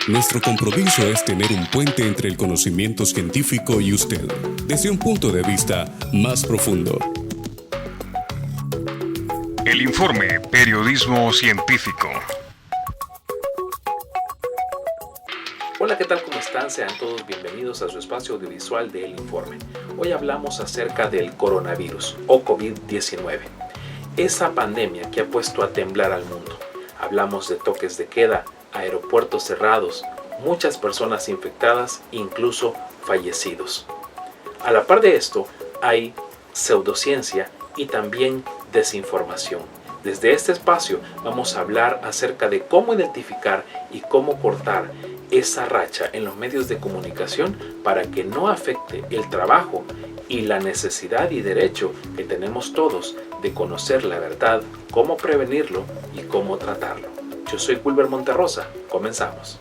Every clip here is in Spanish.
Nuestro compromiso es tener un puente entre el conocimiento científico y usted, desde un punto de vista más profundo. El informe Periodismo Científico. Hola, ¿qué tal? ¿Cómo están? Sean todos bienvenidos a su espacio audiovisual de El Informe. Hoy hablamos acerca del coronavirus o COVID-19, esa pandemia que ha puesto a temblar al mundo. Hablamos de toques de queda, aeropuertos cerrados, muchas personas infectadas, incluso fallecidos. A la par de esto, hay pseudociencia y también desinformación. Desde este espacio vamos a hablar acerca de cómo identificar y cómo cortar esa racha en los medios de comunicación para que no afecte el trabajo y la necesidad y derecho que tenemos todos de conocer la verdad, cómo prevenirlo y cómo tratarlo. Yo soy Wilber Monterrosa. Comenzamos.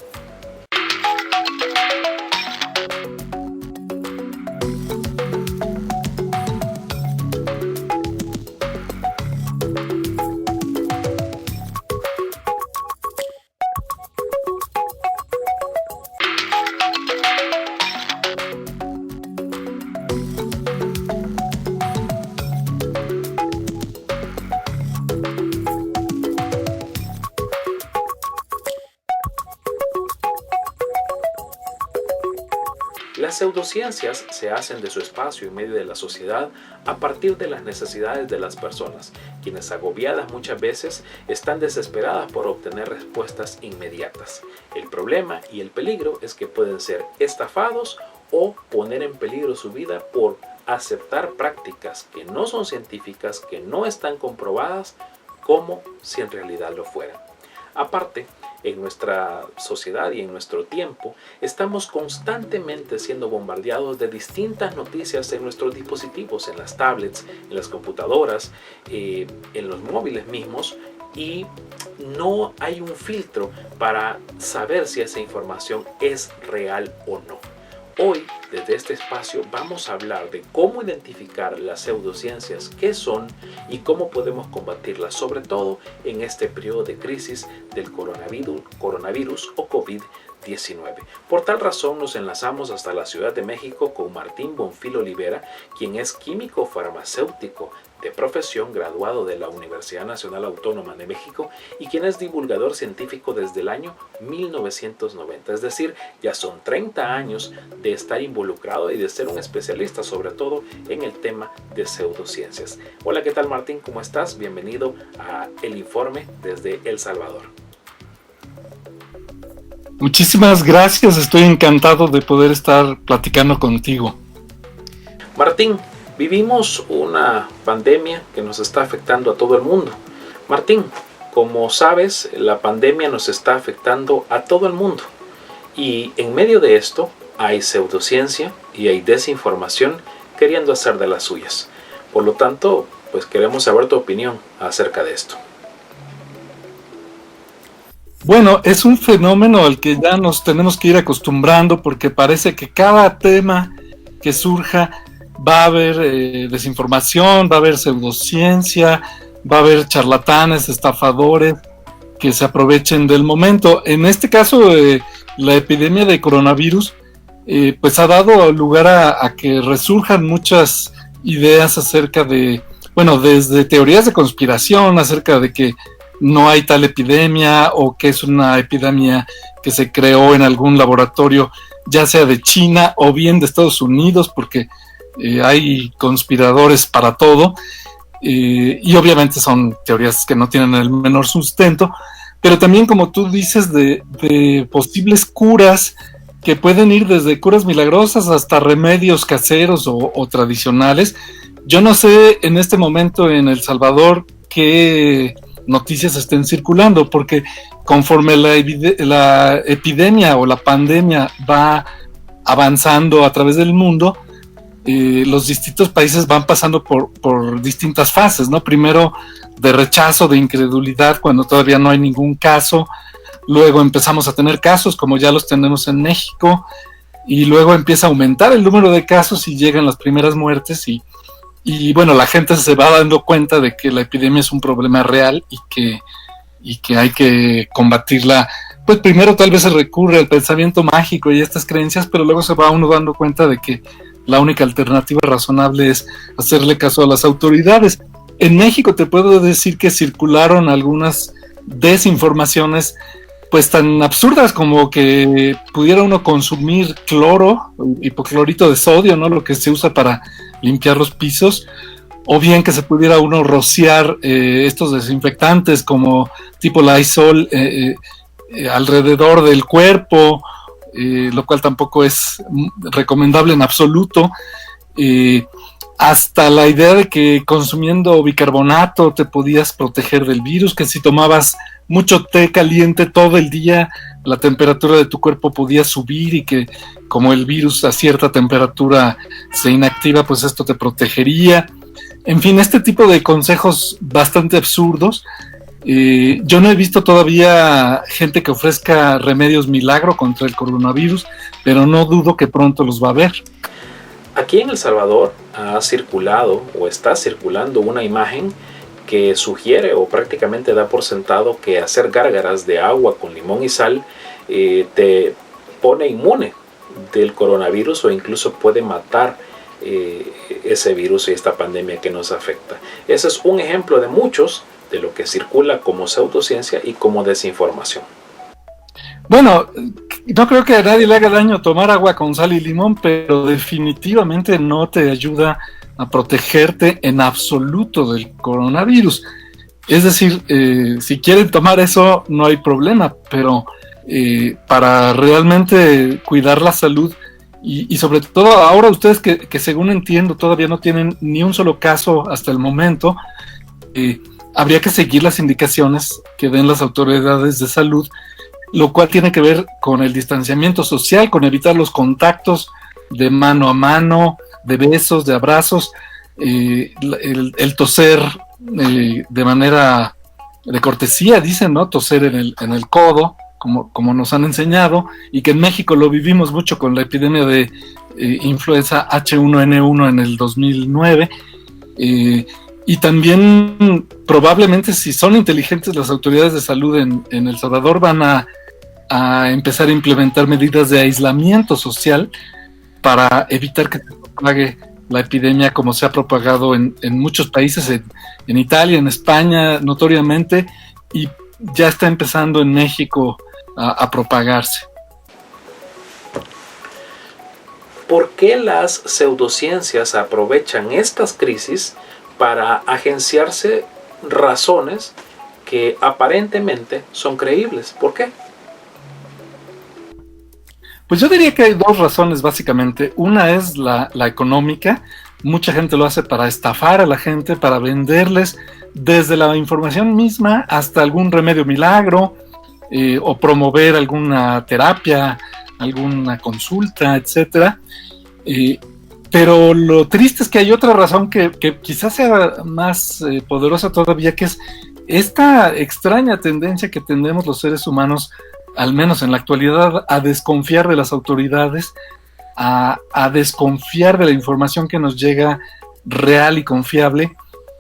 Las pseudociencias se hacen de su espacio en medio de la sociedad a partir de las necesidades de las personas, quienes agobiadas muchas veces están desesperadas por obtener respuestas inmediatas. El problema y el peligro es que pueden ser estafados o poner en peligro su vida por aceptar prácticas que no son científicas, que no están comprobadas, como si en realidad lo fueran. Aparte, en nuestra sociedad y en nuestro tiempo, estamos constantemente siendo bombardeados de distintas noticias en nuestros dispositivos, en las tablets, en las computadoras, en los móviles mismos, y no hay un filtro para saber si esa información es real o no. Hoy, desde este espacio, vamos a hablar de cómo identificar las pseudociencias, qué son y cómo podemos combatirlas, sobre todo en este periodo de crisis del coronavirus o COVID-19. Por tal razón nos enlazamos hasta la Ciudad de México con Martín Bonfil Olivera, quien es químico farmacéutico de profesión, graduado de la Universidad Nacional Autónoma de México y quien es divulgador científico desde el año 1990. Es decir, ya son 30 años de estar involucrado y de ser un especialista sobre todo en el tema de pseudociencias. Hola, ¿qué tal, Martín? ¿Cómo estás? Bienvenido a El Informe desde El Salvador. Muchísimas gracias, estoy encantado de poder estar platicando contigo. Martín, vivimos una pandemia que nos está afectando a todo el mundo. Martín, como sabes, la pandemia nos está afectando a todo el mundo. Y en medio de esto hay pseudociencia y hay desinformación queriendo hacer de las suyas. Por lo tanto, pues queremos saber tu opinión acerca de esto. Bueno, es un fenómeno al que ya nos tenemos que ir acostumbrando porque parece que cada tema que surja va a haber desinformación, va a haber pseudociencia, va a haber charlatanes, estafadores que se aprovechen del momento. En este caso, la epidemia de coronavirus pues ha dado lugar a que resurjan muchas ideas acerca de, bueno, desde teorías de conspiración acerca de que no hay tal epidemia o que es una epidemia que se creó en algún laboratorio, ya sea de China o bien de Estados Unidos, porque hay conspiradores para todo, y obviamente son teorías que no tienen el menor sustento, pero también, como tú dices, de posibles curas que pueden ir desde curas milagrosas hasta remedios caseros o tradicionales. Yo no sé en este momento en El Salvador qué noticias estén circulando, porque conforme la epidemia o la pandemia va avanzando a través del mundo, los distintos países van pasando por distintas fases, ¿no? Primero de rechazo, de incredulidad, cuando todavía no hay ningún caso. Luego empezamos a tener casos, como ya los tenemos en México, y luego empieza a aumentar el número de casos y llegan las primeras muertes y bueno, la gente se va dando cuenta de que la epidemia es un problema real y que hay que combatirla pues primero tal vez se recurre al pensamiento mágico y estas creencias, pero luego se va uno dando cuenta de que la única alternativa razonable es hacerle caso a las autoridades. En México te puedo decir que circularon algunas desinformaciones pues tan absurdas como que pudiera uno consumir cloro, hipoclorito de sodio, ¿no? Lo que se usa para limpiar los pisos, o bien que se pudiera uno rociar estos desinfectantes como tipo Lysol alrededor del cuerpo, lo cual tampoco es recomendable en absoluto. Hasta la idea de que consumiendo bicarbonato te podías proteger del virus, que si tomabas mucho té caliente todo el día, la temperatura de tu cuerpo podía subir y que como el virus a cierta temperatura se inactiva, pues esto te protegería. En fin, este tipo de consejos bastante absurdos. Yo no he visto todavía gente que ofrezca remedios milagro contra el coronavirus, pero no dudo que pronto los va a haber. Aquí en El Salvador ha circulado o está circulando una imagen que sugiere o prácticamente da por sentado que hacer gárgaras de agua con limón y sal te pone inmune del coronavirus o incluso puede matar ese virus y esta pandemia que nos afecta. Ese es un ejemplo de muchos de lo que circula como pseudociencia y como desinformación. Bueno, no creo que a nadie le haga daño tomar agua con sal y limón, pero definitivamente no te ayuda a protegerte en absoluto del coronavirus. Es decir, si quieren tomar eso no hay problema, pero para realmente cuidar la salud y sobre todo ahora ustedes que según entiendo todavía no tienen ni un solo caso hasta el momento, habría que seguir las indicaciones que den las autoridades de salud, lo cual tiene que ver con el distanciamiento social, con evitar los contactos de mano a mano, de besos, de abrazos, el toser de manera de cortesía, dicen, ¿no? Toser en el codo, como nos han enseñado, y que en México lo vivimos mucho con la epidemia de influenza H1N1 en el 2009, y también probablemente si son inteligentes las autoridades de salud en El Salvador van a empezar a implementar medidas de aislamiento social para evitar que se propague la epidemia como se ha propagado en muchos países, en Italia, en España notoriamente, y ya está empezando en México a propagarse. ¿Por qué las pseudociencias aprovechan estas crisis para agenciarse razones que aparentemente son creíbles? ¿Por qué? Pues yo diría que hay dos razones básicamente. Una es la económica. Mucha gente lo hace para estafar a la gente, para venderles desde la información misma hasta algún remedio milagro o promover alguna terapia, alguna consulta, etcétera. Pero lo triste es que hay otra razón que quizás sea más poderosa todavía, que es esta extraña tendencia que tenemos los seres humanos, al menos en la actualidad, a desconfiar de las autoridades, a desconfiar de la información que nos llega real y confiable,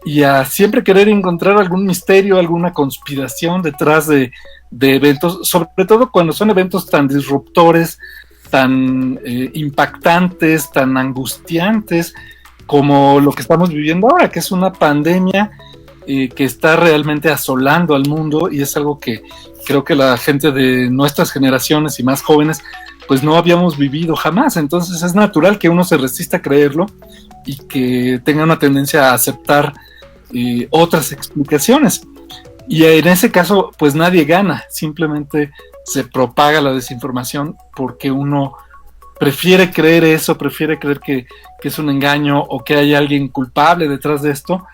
y a siempre querer encontrar algún misterio, alguna conspiración detrás de eventos, sobre todo cuando son eventos tan disruptores, tan impactantes, tan angustiantes como lo que estamos viviendo ahora, que es una pandemia que está realmente asolando al mundo, y es algo que creo que la gente de nuestras generaciones y más jóvenes pues no habíamos vivido jamás. Entonces es natural que uno se resista a creerlo y que tenga una tendencia a aceptar otras explicaciones, y en ese caso pues nadie gana, simplemente se propaga la desinformación porque uno prefiere creer eso, prefiere creer que es un engaño o que hay alguien culpable detrás de esto,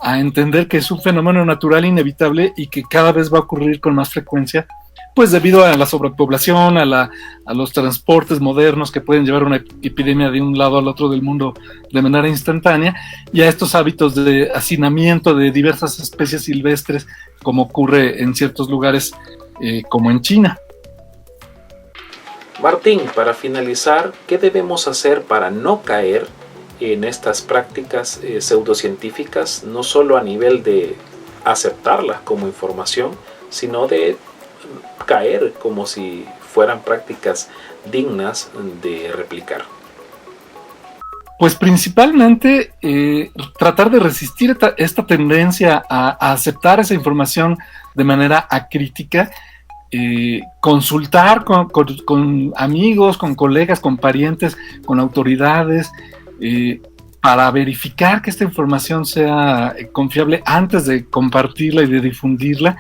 a entender que es un fenómeno natural inevitable y que cada vez va a ocurrir con más frecuencia, pues debido a la sobrepoblación, a los transportes modernos que pueden llevar una epidemia de un lado al otro del mundo de manera instantánea, y a estos hábitos de hacinamiento de diversas especies silvestres, como ocurre en ciertos lugares como en China. Martín, para finalizar, ¿qué debemos hacer para no caer en estas prácticas pseudocientíficas, no solo a nivel de aceptarlas como información, sino de caer como si fueran prácticas dignas de replicar? Pues principalmente tratar de resistir esta tendencia a aceptar esa información de manera acrítica, consultar con amigos, con colegas, con parientes, con autoridades, para verificar que esta información sea confiable antes de compartirla y de difundirla.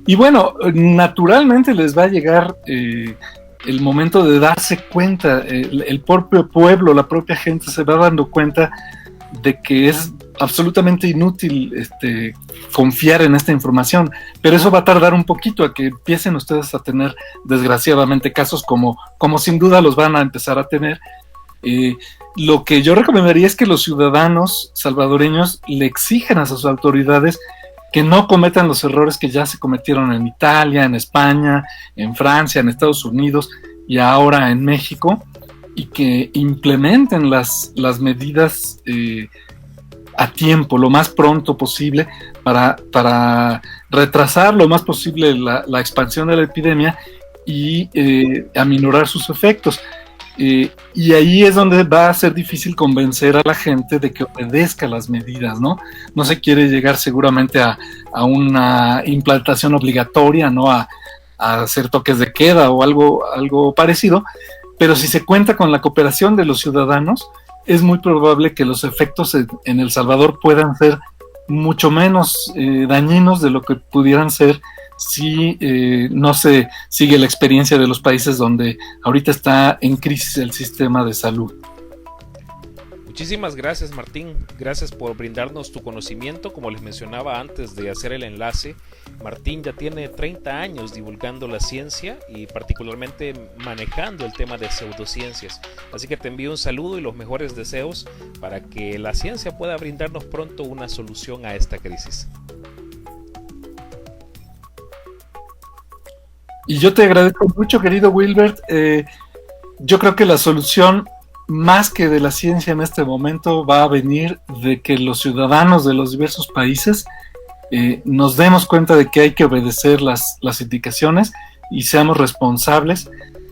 Y bueno, naturalmente les va a llegar el momento de darse cuenta, el propio pueblo, la propia gente se va dando cuenta de que es absolutamente inútil confiar en esta información, pero eso va a tardar un poquito a que empiecen ustedes a tener desgraciadamente casos como sin duda los van a empezar a tener. Lo que yo recomendaría es que los ciudadanos salvadoreños le exijan a sus autoridades que no cometan los errores que ya se cometieron en Italia, en España, en Francia, en Estados Unidos y ahora en México, y que implementen las medidas a tiempo, lo más pronto posible, para retrasar lo más posible la expansión de la epidemia y aminorar sus efectos. Y ahí es donde va a ser difícil convencer a la gente de que obedezca las medidas, ¿no? No se quiere llegar seguramente a una implantación obligatoria, ¿no? A hacer toques de queda o algo parecido, pero si se cuenta con la cooperación de los ciudadanos, es muy probable que los efectos en El Salvador puedan ser mucho menos dañinos de lo que pudieran ser si no se sigue la experiencia de los países donde ahorita está en crisis el sistema de salud. Muchísimas gracias, Martín. Gracias por brindarnos tu conocimiento. Como les mencionaba antes de hacer el enlace, Martín ya tiene 30 años divulgando la ciencia y particularmente manejando el tema de pseudociencias. Así que te envío un saludo y los mejores deseos para que la ciencia pueda brindarnos pronto una solución a esta crisis. Y yo te agradezco mucho, querido Wilbert. Yo creo que la solución, más que de la ciencia en este momento, va a venir de que los ciudadanos de los diversos países nos demos cuenta de que hay que obedecer las indicaciones y seamos responsables.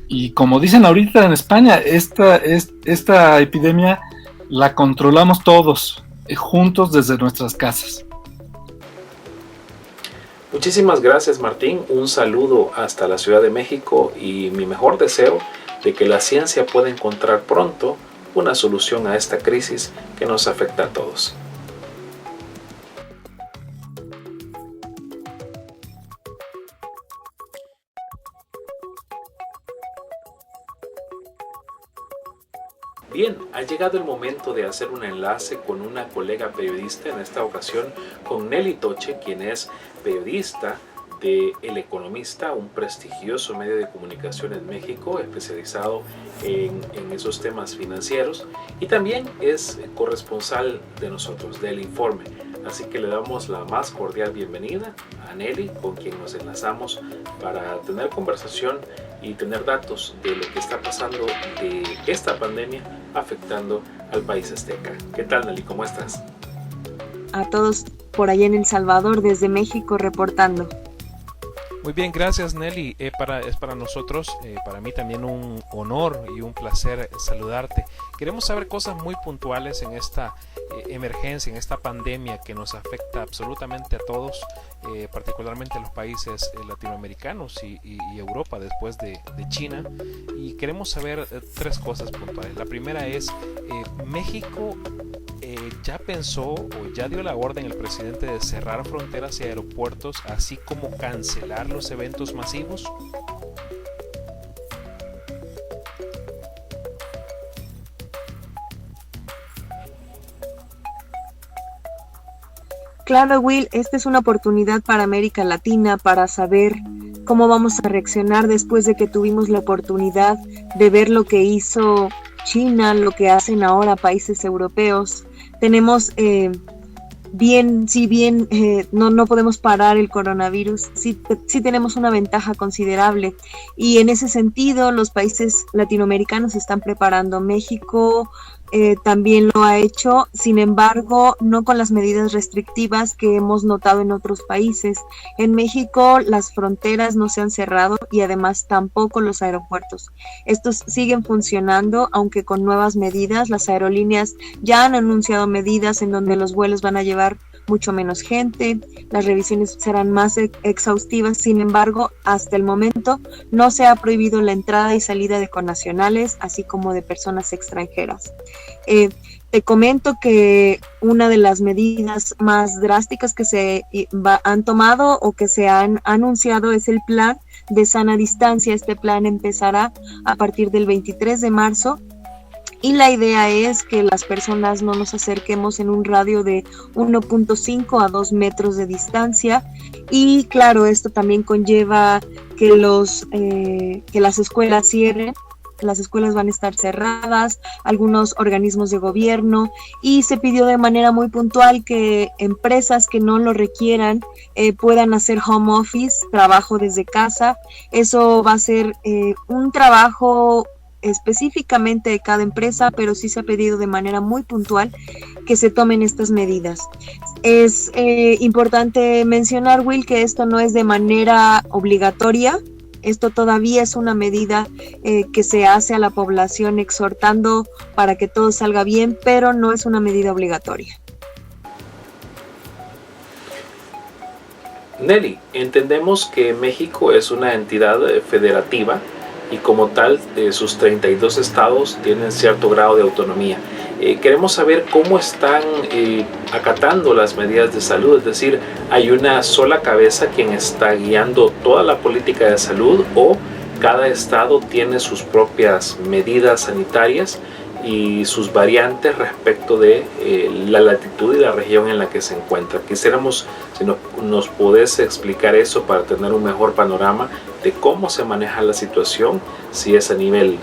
Y como dicen ahorita en España, esta epidemia la controlamos todos, juntos desde nuestras casas. Muchísimas gracias, Martín. Un saludo hasta la Ciudad de México y mi mejor deseo de que la ciencia pueda encontrar pronto una solución a esta crisis que nos afecta a todos. Bien, ha llegado el momento de hacer un enlace con una colega periodista, en esta ocasión con Nelly Toche, quien es periodista de El Economista, un prestigioso medio de comunicación en México especializado en esos temas financieros, y también es corresponsal de nosotros, del Informe. Así que le damos la más cordial bienvenida a Nelly, con quien nos enlazamos para tener conversación y tener datos de lo que está pasando de esta pandemia afectando al país azteca. ¿Qué tal, Nelly? ¿Cómo estás? A todos por allá en El Salvador, desde México, reportando. Muy bien, gracias, Nelly. Es para nosotros, para mí también un honor y un placer saludarte. Queremos saber cosas muy puntuales en esta emergencia, en esta pandemia que nos afecta absolutamente a todos, particularmente a los países latinoamericanos y Europa después de China. Y queremos saber tres cosas puntuales. La primera es, México ya pensó o ya dio la orden el presidente de cerrar fronteras y aeropuertos, así como cancelar los eventos masivos. Claro, Will, esta es una oportunidad para América Latina para saber cómo vamos a reaccionar después de que tuvimos la oportunidad de ver lo que hizo China, lo que hacen ahora países europeos. Tenemos, si bien no podemos parar el coronavirus, sí tenemos una ventaja considerable, y en ese sentido los países latinoamericanos se están preparando. México también lo ha hecho, sin embargo, no con las medidas restrictivas que hemos notado en otros países. En México las fronteras no se han cerrado y además tampoco los aeropuertos. Estos siguen funcionando, aunque con nuevas medidas. Las aerolíneas ya han anunciado medidas en donde los vuelos van a llevar mucho menos gente, las revisiones serán más exhaustivas. Sin embargo, hasta el momento no se ha prohibido la entrada y salida de connacionales, así como de personas extranjeras. Te comento que una de las medidas más drásticas que se han tomado o que se han anunciado es el plan de sana distancia. Este plan empezará a partir del 23 de marzo. Y la idea es que las personas no nos acerquemos en un radio de 1.5 a 2 metros de distancia. Y claro, esto también conlleva que las escuelas cierren. Las escuelas van a estar cerradas, algunos organismos de gobierno, y se pidió de manera muy puntual que empresas que no lo requieran puedan hacer home office, trabajo desde casa. Eso va a ser un trabajo específicamente de cada empresa, pero sí se ha pedido de manera muy puntual que se tomen estas medidas. Es importante mencionar, Will, que esto no es de manera obligatoria. Esto todavía es una medida que se hace a la población exhortando para que todo salga bien, pero no es una medida obligatoria. Nelly, entendemos que México es una entidad federativa y como tal sus 32 estados tienen cierto grado de autonomía. Queremos saber cómo están acatando las medidas de salud, es decir, ¿hay una sola cabeza quien está guiando toda la política de salud o cada estado tiene sus propias medidas sanitarias y sus variantes respecto de la latitud y la región en la que se encuentra? Quisiéramos si nos podés explicar eso para tener un mejor panorama de cómo se maneja la situación, si es a nivel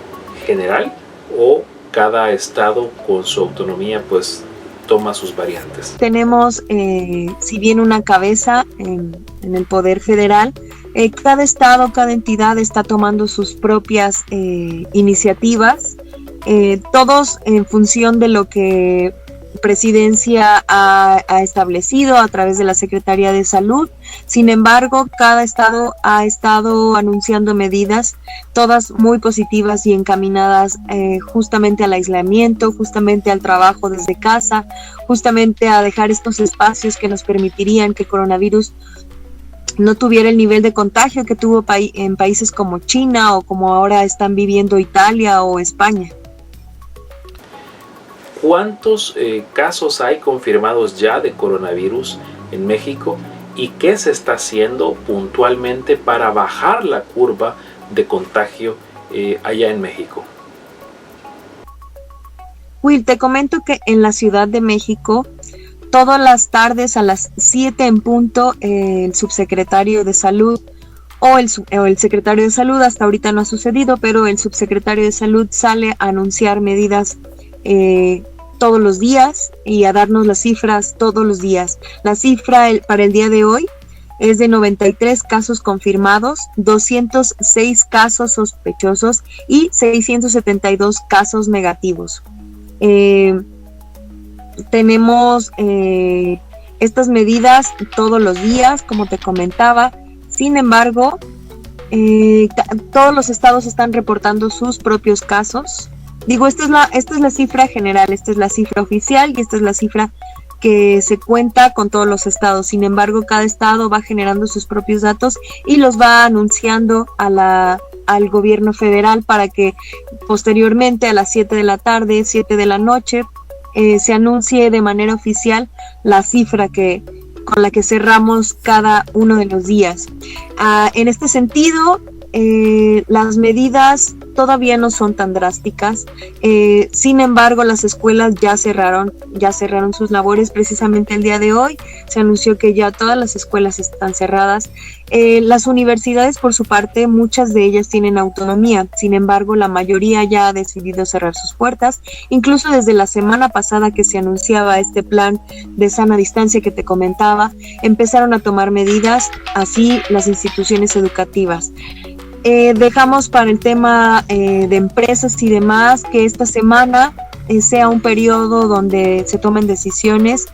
general o cada estado con su autonomía pues toma sus variantes. Tenemos, si bien una cabeza en el poder federal, cada estado, cada entidad está tomando sus propias iniciativas, todos en función de lo que Presidencia ha establecido a través de la Secretaría de Salud. Sin embargo, cada estado ha estado anunciando medidas, todas muy positivas y encaminadas justamente al aislamiento, justamente al trabajo desde casa, justamente a dejar estos espacios que nos permitirían que coronavirus no tuviera el nivel de contagio que tuvo en países como China o como ahora están viviendo Italia o España. ¿Cuántos casos hay confirmados ya de coronavirus en México y qué se está haciendo puntualmente para bajar la curva de contagio allá en México? Will, te comento que en la Ciudad de México, todas las tardes a las 7 en punto, el subsecretario de Salud o el secretario de Salud, hasta ahorita no ha sucedido, pero el subsecretario de Salud sale a anunciar medidas todos los días y a darnos las cifras todos los días. La cifra para el día de hoy es de 93 casos confirmados, 206 casos sospechosos y 672 casos negativos. Tenemos estas medidas todos los días, como te comentaba. Sin embargo, todos los estados están reportando sus propios casos. Digo, esta es la cifra general, esta es la cifra oficial y esta es la cifra que se cuenta con todos los estados. Sin embargo, cada estado va generando sus propios datos y los va anunciando al gobierno federal para que posteriormente a las 7 de la tarde, 7 de la noche, se anuncie de manera oficial la cifra con la que cerramos cada uno de los días. En este sentido, las medidas todavía no son tan drásticas. Sin embargo, las escuelas ya cerraron sus labores. Precisamente el día de hoy se anunció que ya todas las escuelas están cerradas. Las universidades, por su parte, muchas de ellas tienen autonomía. Sin embargo, la mayoría ya ha decidido cerrar sus puertas. Incluso desde la semana pasada que se anunciaba este plan de sana distancia que te comentaba, empezaron a tomar medidas, así las instituciones educativas. Dejamos para el tema de empresas y demás que esta semana sea un periodo donde se tomen decisiones.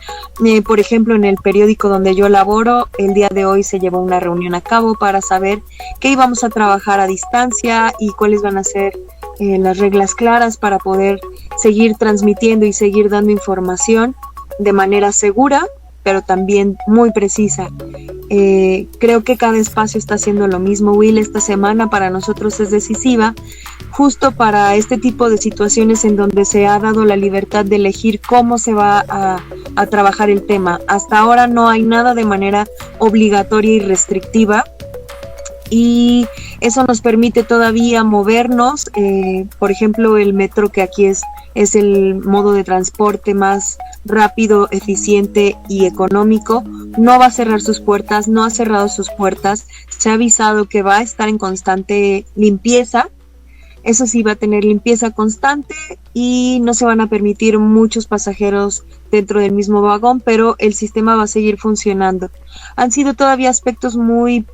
Por ejemplo, en el periódico donde yo laboro, el día de hoy se llevó una reunión a cabo para saber qué íbamos a trabajar a distancia y cuáles van a ser las reglas claras para poder seguir transmitiendo y seguir dando información de manera segura, pero también muy precisa. Creo que cada espacio está haciendo lo mismo, Will. Esta semana para nosotros es decisiva, justo para este tipo de situaciones en donde se ha dado la libertad de elegir cómo se va a trabajar el tema. Hasta ahora no hay nada de manera obligatoria y restrictiva, y eso nos permite todavía movernos. Por ejemplo, el metro, que aquí es el modo de transporte más rápido, eficiente y económico, no va a cerrar sus puertas, no ha cerrado sus puertas. Se ha avisado que va a estar en constante limpieza. Eso sí, va a tener limpieza constante y no se van a permitir muchos pasajeros dentro del mismo vagón, pero el sistema va a seguir funcionando. Han sido todavía aspectos muy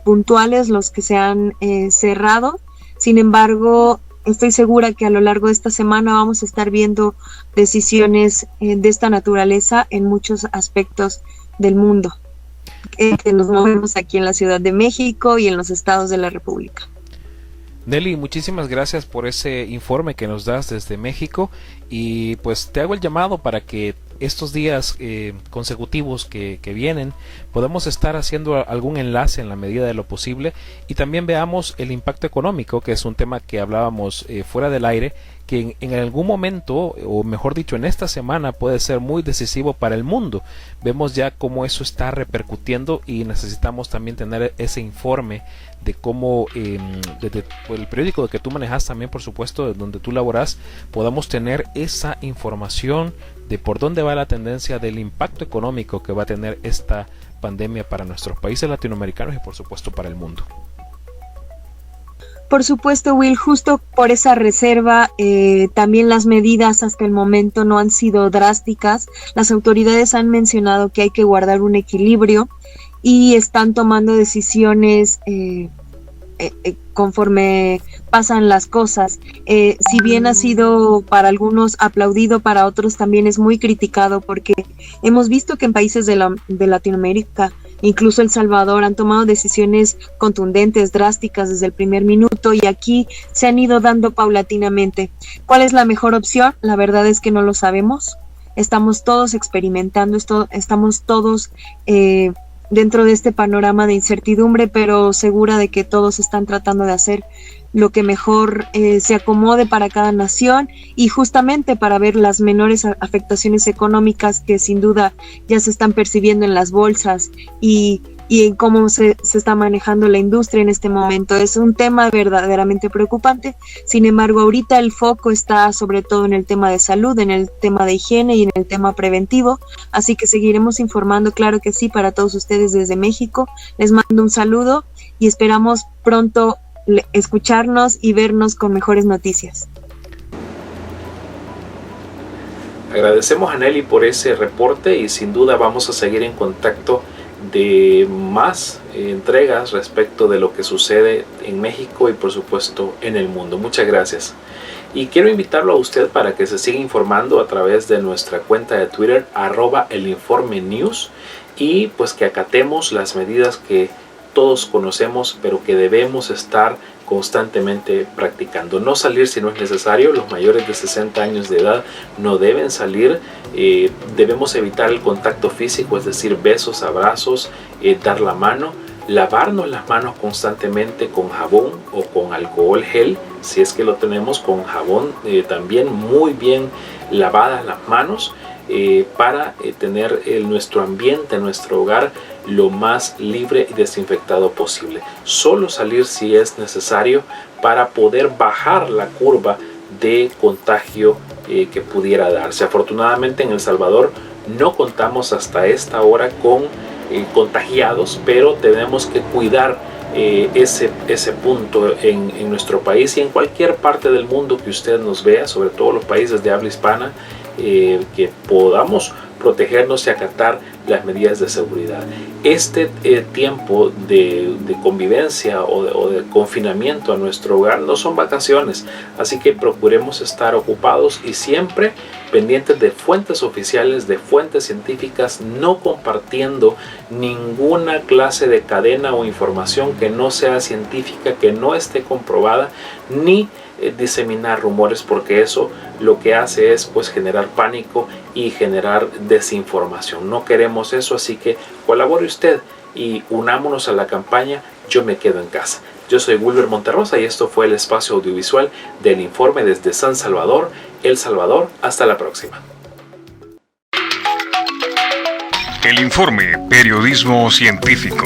puntuales los que se han cerrado. Sin embargo, estoy segura que a lo largo de esta semana vamos a estar viendo decisiones de esta naturaleza en muchos aspectos del mundo, que nos movemos aquí en la Ciudad de México y en los estados de la República. Nelly, muchísimas gracias por ese informe que nos das desde México, y pues te hago el llamado para que estos días consecutivos que vienen podemos estar haciendo algún enlace en la medida de lo posible, y también veamos el impacto económico, que es un tema que hablábamos fuera del aire, que en algún momento, o mejor dicho en esta semana, puede ser muy decisivo para el mundo. Vemos ya cómo eso está repercutiendo y necesitamos también tener ese informe de cómo desde el periódico que tú manejas también, por supuesto, donde tú laboras, podamos tener esa información de por dónde va la tendencia del impacto económico que va a tener esta pandemia para nuestros países latinoamericanos y por supuesto para el mundo. Por supuesto, Will, justo por esa reserva, también las medidas hasta el momento no han sido drásticas. Las autoridades han mencionado que hay que guardar un equilibrio y están tomando decisiones conforme pasan las cosas. Si bien ha sido para algunos aplaudido, para otros también es muy criticado, porque hemos visto que en países de Latinoamérica, incluso El Salvador, han tomado decisiones contundentes, drásticas desde el primer minuto, y aquí se han ido dando paulatinamente. ¿Cuál es la mejor opción? La verdad es que no lo sabemos. Estamos todos experimentando, estamos todos dentro de este panorama de incertidumbre, pero segura de que todos están tratando de hacer lo que mejor se acomode para cada nación, y justamente para ver las menores afectaciones económicas que sin duda ya se están percibiendo en las bolsas y en cómo se está manejando la industria en este momento. Es un tema verdaderamente preocupante. Sin embargo, ahorita el foco está sobre todo en el tema de salud, en el tema de higiene y en el tema preventivo, así que seguiremos informando, claro que sí, para todos ustedes desde México. Les mando un saludo y esperamos pronto escucharnos y vernos con mejores noticias. Agradecemos a Nelly por ese reporte y sin duda vamos a seguir en contacto de más entregas respecto de lo que sucede en México y por supuesto en el mundo. Muchas gracias. Y quiero invitarlo a usted para que se siga informando a través de nuestra cuenta de Twitter @elinformenews, y pues que acatemos las medidas que todos conocemos, pero que debemos estar constantemente practicando. No salir si no es necesario. Los mayores de 60 años de edad no deben salir. Debemos evitar el contacto físico, es decir, besos, abrazos, dar la mano, lavarnos las manos constantemente con jabón o con alcohol gel, si es que lo tenemos, con jabón también muy bien lavadas las manos, para tener nuestro ambiente, nuestro hogar lo más libre y desinfectado posible. Solo salir si es necesario para poder bajar la curva de contagio que pudiera darse. Afortunadamente en El Salvador no contamos hasta esta hora con contagiados, pero tenemos que cuidar ese punto en nuestro país y en cualquier parte del mundo que usted nos vea, sobre todo los países de habla hispana, que podamos protegernos y acatar las medidas de seguridad. Este tiempo de convivencia o de confinamiento a nuestro hogar no son vacaciones, así que procuremos estar ocupados y siempre pendientes de fuentes oficiales, de fuentes científicas, no compartiendo ninguna clase de cadena o información que no sea científica, que no esté comprobada, ni diseminar rumores, porque eso lo que hace es pues generar pánico y generar desinformación. No queremos eso, así que colabore usted y unámonos a la campaña Yo me quedo en casa. Yo soy Wilber Monterrosa y esto fue el espacio audiovisual del informe desde San Salvador, El Salvador. Hasta la próxima. El informe Periodismo Científico.